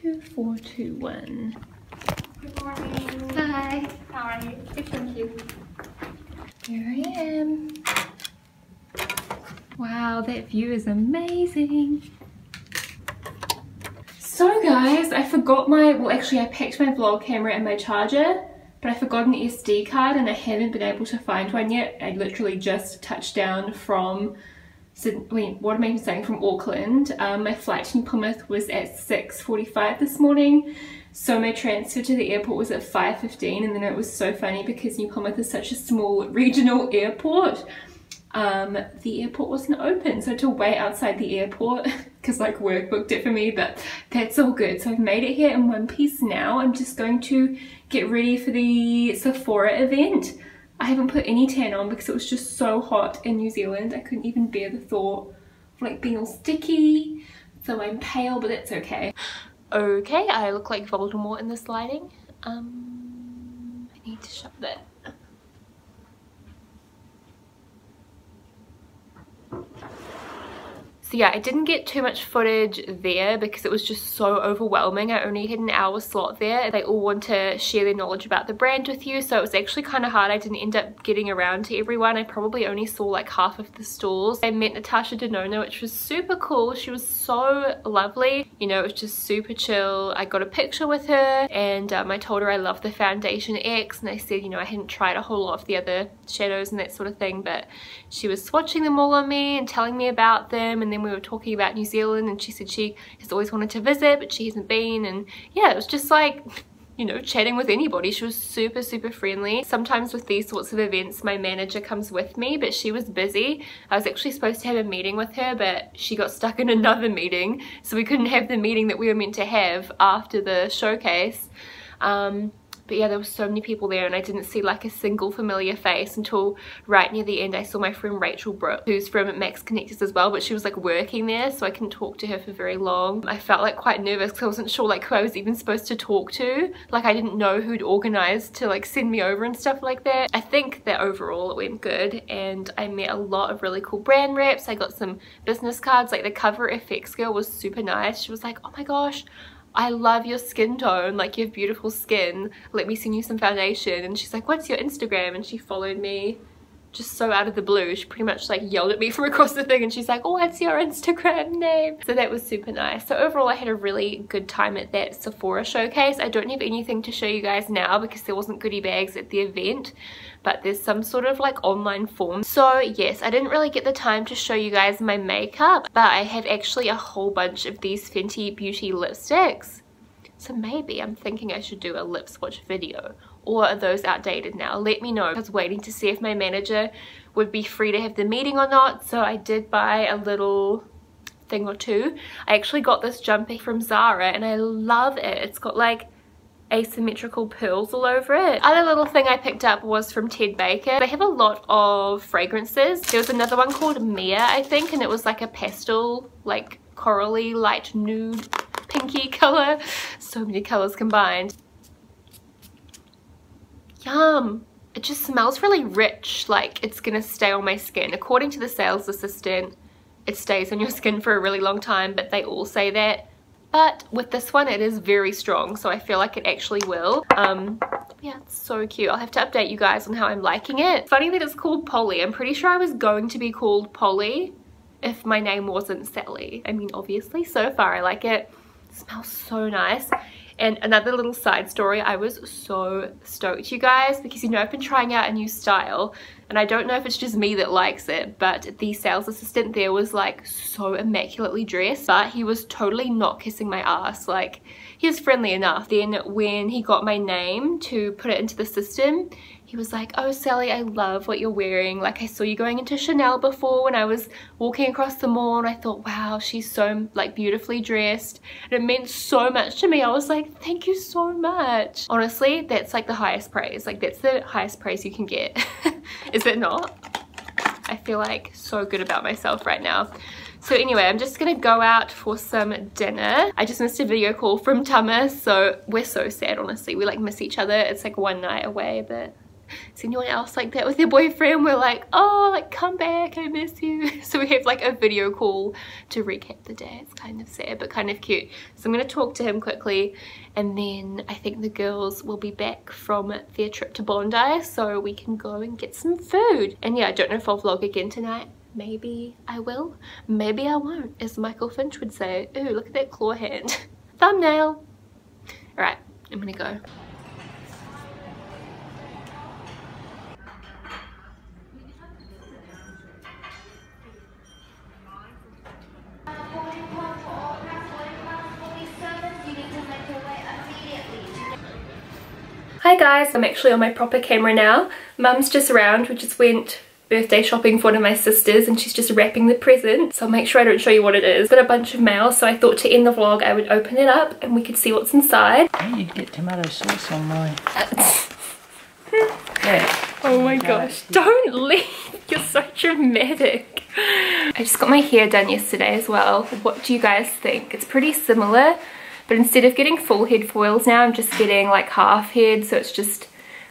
2421. Good morning. Hi. How are you? Good, thank you. Here I am. Wow, that view is amazing. So guys, I forgot my, well actually I packed my vlog camera and my charger, but I forgot an SD card and I haven't been able to find one yet. I literally just touched down from, what am I even saying, from Auckland. My flight to Plymouth was at 6:45 this morning, so my transfer to the airport was at 5:15, and then it was so funny because New Plymouth is such a small regional airport. The airport wasn't open, so I had to wait outside the airport because like work booked it for me, but that's all good. So I've made it here in one piece now. I'm just going to get ready for the Sephora event. I haven't put any tan on because it was just so hot in New Zealand. I couldn't even bear the thought of like being all sticky. So I'm pale, but that's okay. Okay, I look like Voldemort in this lighting. I need to shut that. So yeah, I didn't get too much footage there because it was just so overwhelming. I only had an hour slot there. They all want to share their knowledge about the brand with you, so it was actually kind of hard. I didn't end up getting around to everyone. I probably only saw like half of the stalls. I met Natasha Denona, which was super cool. She was so lovely. You know, it was just super chill. I got a picture with her and I told her I love the Foundation X, and I said, you know, I hadn't tried a whole lot of the other shadows and that sort of thing, but she was swatching them all on me and telling me about them, and then we were talking about New Zealand, and she said she has always wanted to visit but she hasn't been. And yeah, it was just like, you know, chatting with anybody. She was super friendly. Sometimes with these sorts of events my manager comes with me, but she was busy. I was actually supposed to have a meeting with her, but she got stuck in another meeting, so we couldn't have the meeting that we were meant to have after the showcase. But yeah, there were so many people there and I didn't see like a single familiar face until right near the end. I saw my friend Rachel Brooke, who's from Max Connectors as well, but she was like working there, so I couldn't talk to her for very long. I felt like quite nervous because I wasn't sure like who I was even supposed to talk to. Like I didn't know who'd organized to like send me over and stuff like that. I think that overall it went good and I met a lot of really cool brand reps. I got some business cards. Like the cover FX girl was super nice. She was like, oh my gosh, I love your skin tone, like you have beautiful skin, let me send you some foundation. And she's like, what's your Instagram? And she followed me just so out of the blue. She pretty much like yelled at me from across the thing and she's like, oh, what's your Instagram name? So that was super nice. So overall I had a really good time at that Sephora showcase. I don't have anything to show you guys now because there wasn't goodie bags at the event, but there's some sort of like online form. So yes, I didn't really get the time to show you guys my makeup, but I have actually a whole bunch of these Fenty Beauty lipsticks. So maybe I'm thinking I should do a lip swatch video, or are those outdated now? Let me know. I was waiting to see if my manager would be free to have the meeting or not, so I did buy a little thing or two. I actually got this jumper from Zara and I love it. It's got like asymmetrical pearls all over it. Other little thing I picked up was from Ted Baker. They have a lot of fragrances. There was another one called Mia, I think, and it was like a pastel, like corally, light nude, pinky color. So many colors combined. Yum! It just smells really rich, like it's gonna stay on my skin. According to the sales assistant, it stays on your skin for a really long time, but they all say that. But with this one, it is very strong, so I feel like it actually will. Yeah, it's so cute. I'll have to update you guys on how I'm liking it. Funny that it's called Polly. I'm pretty sure I was going to be called Polly if my name wasn't Sally. I mean, obviously, so far I like it. It smells so nice. And another little side story, I was so stoked, you guys, because you know I've been trying out a new style and I don't know if it's just me that likes it, but the sales assistant there was like so immaculately dressed, but he was totally not kissing my ass. Like, he was friendly enough. Then when he got my name to put it into the system, he was like, oh Sally, I love what you're wearing. Like, I saw you going into Chanel before when I was walking across the mall and I thought, wow, she's so like beautifully dressed. And it meant so much to me. I was like, thank you so much. Honestly, that's like the highest praise. Like, that's the highest praise you can get. Is it not? I feel like so good about myself right now. So anyway, I'm just gonna go out for some dinner. I just missed a video call from Thomas, so we're so sad, honestly. We like miss each other. It's like one night away, but Is anyone else like that with their boyfriend? We're like, oh, like come back, I miss you. So we have like a video call to recap the day. It's kind of sad but kind of cute. So I'm gonna talk to him quickly, and then I think the girls will be back from their trip to Bondi so we can go and get some food. And yeah, I don't know if I'll vlog again tonight. Maybe I will, maybe I won't, as Michael Finch would say. Ooh, look at that claw hand. Thumbnail. All right, I'm gonna go. Hi guys, I'm actually on my proper camera now. Mum's just around. We just went birthday shopping for one of my sisters and she's just wrapping the present, so I'll make sure I don't show you what it is. Got a bunch of mail, so I thought to end the vlog I would open it up and we could see what's inside. Oh, you get tomato sauce on mine. Yeah. Oh my gosh, don't leave, you're so dramatic. I just got my hair done yesterday as well. What do you guys think? It's pretty similar, but instead of getting full head foils now, I'm just getting like half head, so it's just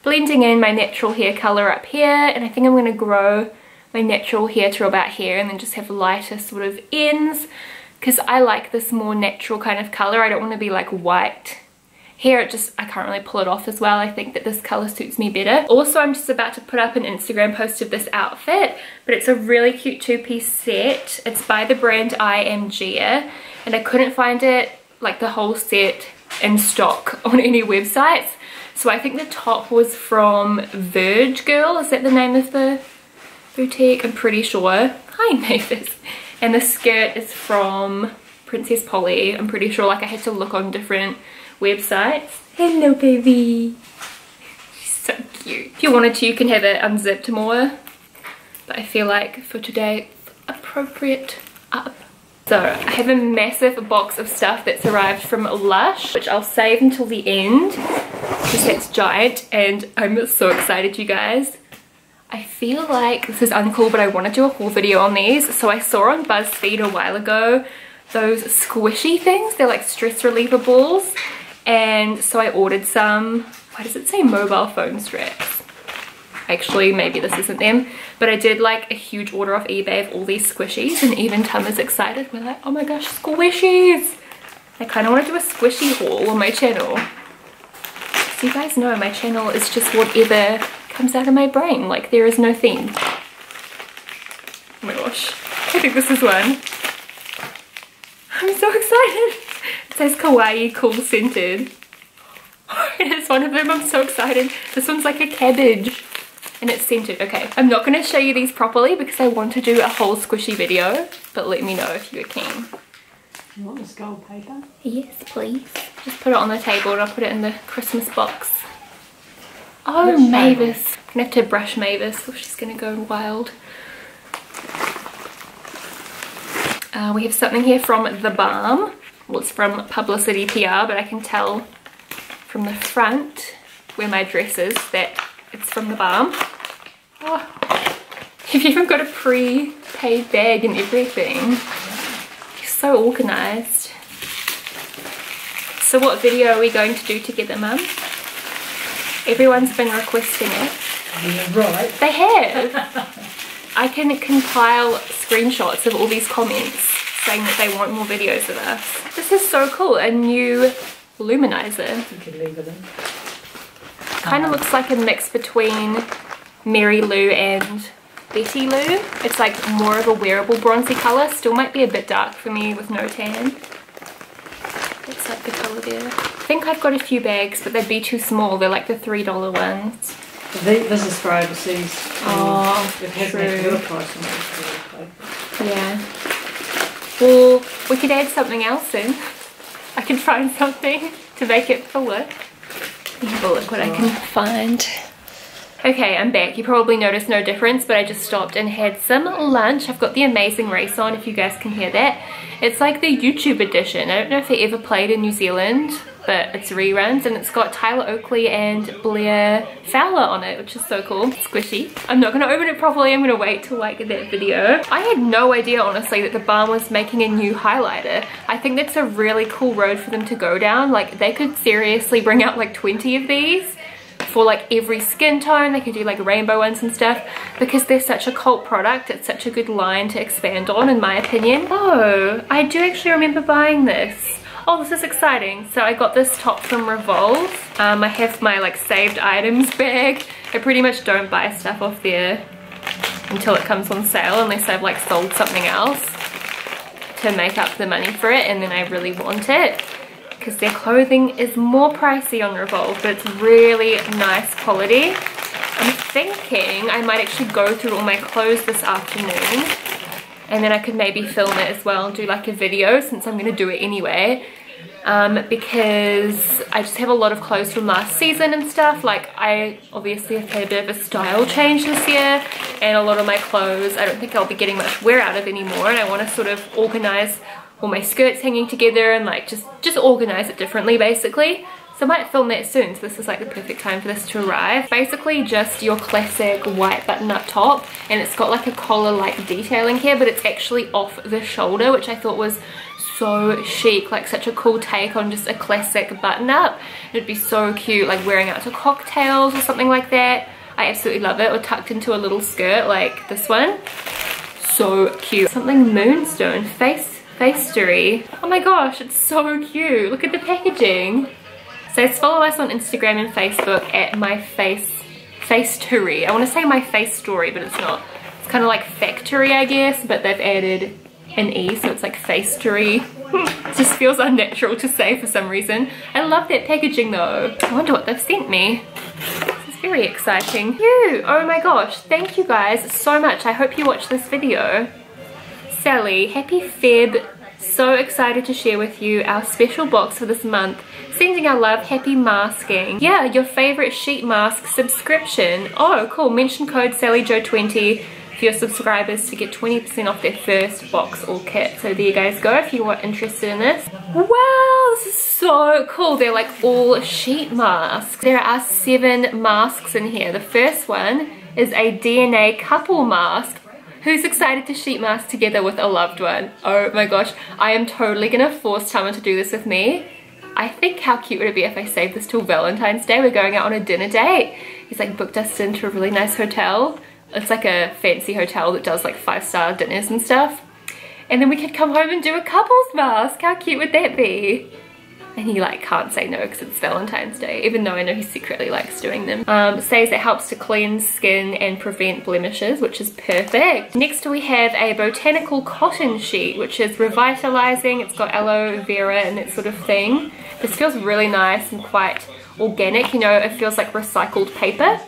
blending in my natural hair color up here. And I think I'm going to grow my natural hair to about here and then just have lighter sort of ends, because I like this more natural kind of color. I don't want to be like white hair. I can't really pull it off as well. I think that this color suits me better. Also, I'm just about to put up an Instagram post of this outfit, but it's a really cute two-piece set. It's by the brand I Am Gia, and I couldn't find it, like the whole set, in stock on any websites. So I think the top was from Verge Girl, is that the name of the boutique? I'm pretty sure. Hi Mavis. And the skirt is from Princess Polly. I'm pretty sure, like I had to look on different websites. Hello baby. She's so cute. If you wanted to, you can have it unzipped more, but I feel like for today it's appropriate up. So I have a massive box of stuff that's arrived from Lush, which I'll save until the end because that's giant, and I'm so excited, you guys. I feel like this is uncool, but I want to do a haul video on these. So I saw on BuzzFeed a while ago those squishy things. They're like stress reliever balls, and so I ordered some. Why does it say mobile phone straps? Actually, maybe this isn't them, but I did like a huge order off eBay of all these squishies, and even Tum is excited. We're like, oh my gosh, squishies! I kind of want to do a squishy haul on my channel. So you guys know my channel is just whatever comes out of my brain, like there is no theme. Oh my gosh, I think this is one. I'm so excited! It says kawaii cool scented. It is one of them, I'm so excited. This one's like a cabbage. And it's scented. Okay, I'm not going to show you these properly because I want to do a whole squishy video, but let me know if you're keen. You want this gold paper? Yes, please. Just put it on the table and I'll put it in the Christmas box. Oh, Mavis. I'm going to have to brush Mavis or she's going to go wild. We have something here from The Balm. Well, it's from Publicity PR, but I can tell from the front where my dress is that it's from The Balm. Oh, you've even got a pre-paid bag and everything. You're so organised. So what video are we going to do together, Mum? Everyone's been requesting it. Yeah, right. They have. I can compile screenshots of all these comments saying that they want more videos of us. This is so cool. A new luminizer. You could leave it in. Kind of looks like a mix between Mary Lou and Betty Lou. It's like more of a wearable bronzy colour. Still might be a bit dark for me with no tan. It's like the colour there. I think I've got a few bags, but they'd be too small. They're like the $3 ones. This is for overseas. Oh, it has true. price on it. Yeah. Well, we could add something else in. I can find something to make it fuller. Have a look what I can find. Okay, I'm back. You probably noticed no difference, but I just stopped and had some lunch. I've got the Amazing Race on, if you guys can hear that. It's like the YouTube edition. I don't know if it ever played in New Zealand, but it's reruns, and it's got Tyler Oakley and Blair Fowler on it, which is so cool. Squishy. I'm not gonna open it properly. I'm gonna wait till like that video. I had no idea, honestly, that the Balm was making a new highlighter. I think that's a really cool road for them to go down. Like, they could seriously bring out like 20 of these, for like every skin tone. They can do like rainbow ones and stuff because they're such a cult product. It's such a good line to expand on, in my opinion. Oh, I do actually remember buying this. Oh, this is exciting. So I got this top from Revolve. I have my like saved items bag. I pretty much don't buy stuff off there until it comes on sale, unless I've like sold something else to make up the money for it and then I really want it, because their clothing is more pricey on Revolve, but it's really nice quality. I'm thinking I might actually go through all my clothes this afternoon, and then I could maybe film it as well and do like a video, since I'm going to do it anyway, because I just have a lot of clothes from last season and stuff. Like, I obviously have had a bit of a style change this year, and a lot of my clothes I don't think I'll be getting much wear out of anymore, and I want to sort of organize all my skirts hanging together and like just organize it differently basically. So I might film that soon, so this is like the perfect time for this to arrive. Basically just your classic white button-up top, and it's got like a collar-like detailing here, but it's actually off the shoulder, which I thought was so chic, like such a cool take on just a classic button-up. It'd be so cute like wearing out to cocktails or something like that. I absolutely love it, or tucked into a little skirt like this one. So cute. Something moonstone, FaceTory. Oh my gosh, it's so cute. Look at the packaging. So follow us on Instagram and Facebook at my FaceTory. I want to say my FaceTory, but it's not. It's kind of like factory, I guess, but they've added an E, so it's like FaceTory. It just feels unnatural to say for some reason. I love that packaging though. I wonder what they've sent me. This is very exciting. Phew. Oh my gosh, thank you guys so much. I hope you watch this video. Sally, happy Feb. So excited to share with you our special box for this month. Sending our love, happy masking. Yeah, your favorite sheet mask subscription. Oh, cool. Mention code SallyJo20 for your subscribers to get 20% off their first box or kit. So there you guys go if you are interested in this. Wow, this is so cool. They're like all sheet masks. There are 7 masks in here. The first one is a DNA couple mask. Who's excited to sheet mask together with a loved one? Oh my gosh, I am totally gonna force Tama to do this with me. I think how cute would it be if I saved this till Valentine's Day? We're going out on a dinner date. He's like booked us into a really nice hotel. It's like a fancy hotel that does like 5-star dinners and stuff. And then we could come home and do a couples mask. How cute would that be? And he like can't say no because it's Valentine's Day, even though I know he secretly likes doing them. Says it helps to cleanse skin and prevent blemishes, which is perfect. Next we have a botanical cotton sheet, which is revitalizing. It's got aloe vera and that sort of thing. This feels really nice and quite organic, you know, it feels like recycled paper.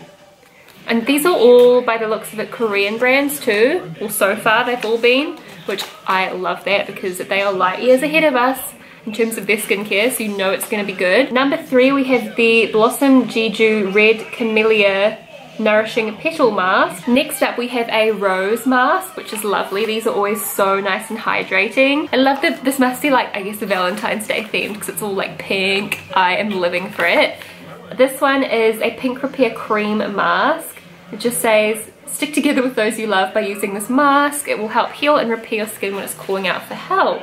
And these are all, by the looks of it, Korean brands too. Well, so far they've all been, which I love that because they are light years ahead of us in terms of their skincare, so you know it's going to be good. Number 3, we have the Blossom Jeju Red Camellia Nourishing Petal Mask. Next up we have a rose mask, which is lovely. These are always so nice and hydrating. I love that this must be like, I guess, a Valentine's Day themed because it's all like pink. I am living for it. This one is a Pink Repair Cream Mask. It just says, stick together with those you love by using this mask. It will help heal and repair your skin when it's calling out for help.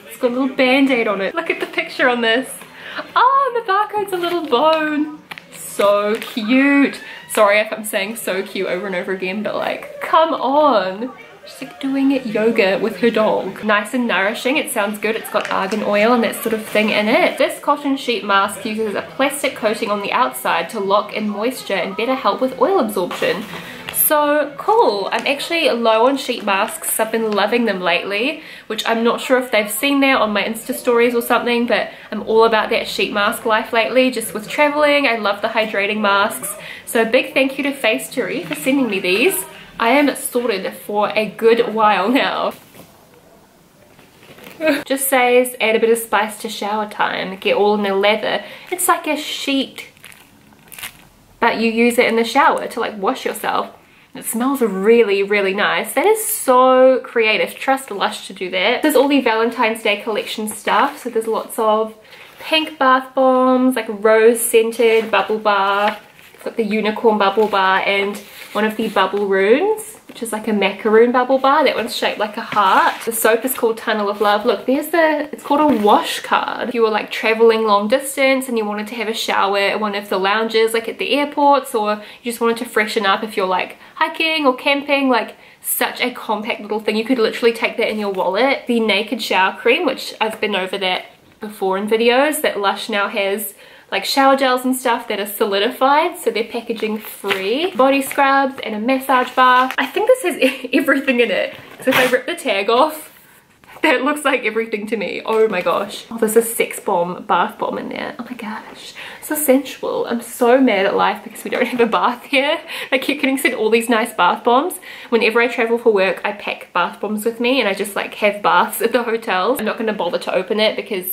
It's got a little band-aid on it. Look at the picture on this. Oh, the barcode's a little bone. So cute. Sorry if I'm saying so cute over and over again, but like, come on. She's like doing yoga with her dog. Nice and nourishing. It sounds good. It's got argan oil and that sort of thing in it. This cotton sheet mask uses a plastic coating on the outside to lock in moisture and better help with oil absorption. So cool. I'm actually low on sheet masks. I've been loving them lately, which I'm not sure if they've seen that on my Insta stories or something, but I'm all about that sheet mask life lately, just with traveling. I love the hydrating masks. So a big thank you to FaceTory for sending me these. I am sorted for a good while now. Just says add a bit of spice to shower time, get all in the leather. It's like a sheet, but you use it in the shower to like wash yourself. It smells really, really nice. That is so creative. Trust Lush to do that. There's all the Valentine's Day collection stuff. So there's lots of pink bath bombs, like a rose scented bubble bar. It's got the unicorn bubble bar and one of the bubble runes, which which is like a macaroon bubble bar. That one's shaped like a heart. The soap is called Tunnel of Love. Look, there's it's called a wash card. If you were like traveling long distance and you wanted to have a shower at one of the lounges like at the airports, or you just wanted to freshen up if you're like hiking or camping, like such a compact little thing. You could literally take that in your wallet. The Naked Shower Cream, which I've been over that before in videos, that Lush now has like shower gels and stuff that are solidified, so they're packaging free. Body scrubs and a massage bar. I think this has everything in it. So if I rip the tag off, that looks like everything to me. Oh my gosh. Oh, there's a sex bomb, bath bomb in there. Oh my gosh. So sensual. I'm so mad at life because we don't have a bath here. I keep getting sent all these nice bath bombs. Whenever I travel for work, I pack bath bombs with me and I just like have baths at the hotels. I'm not gonna bother to open it because,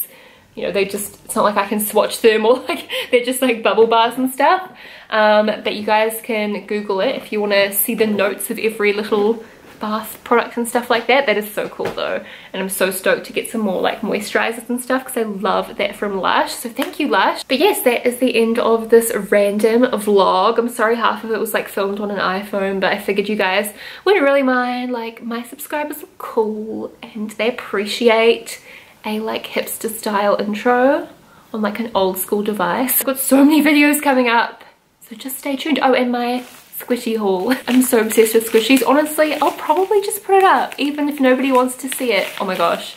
you know, it's not like I can swatch them, or like they're just like bubble bars and stuff. But you guys can Google it if you want to see the notes of every little bath product and stuff like that. That is so cool though, and I'm so stoked to get some more like moisturizers and stuff because I love that from Lush. So thank you, Lush. But yes, that is the end of this random vlog. I'm sorry half of it was like filmed on an iPhone, but I figured you guys wouldn't really mind. Like, my subscribers are cool and they appreciate a like hipster style intro on like an old school device. I've got so many videos coming up, so just stay tuned. Oh, and my squishy haul. I'm so obsessed with squishies. Honestly, I'll probably just put it up even if nobody wants to see it. Oh my gosh,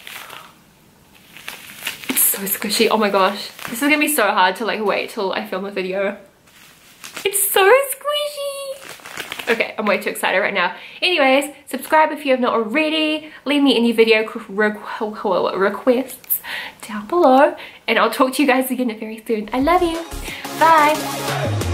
it's so squishy. Oh my gosh, this is gonna be so hard to like wait till I film a video. It's so squishy. Okay, I'm way too excited right now. Anyways, subscribe if you have not already. Leave me any video requests down below. And I'll talk to you guys again very soon. I love you. Bye.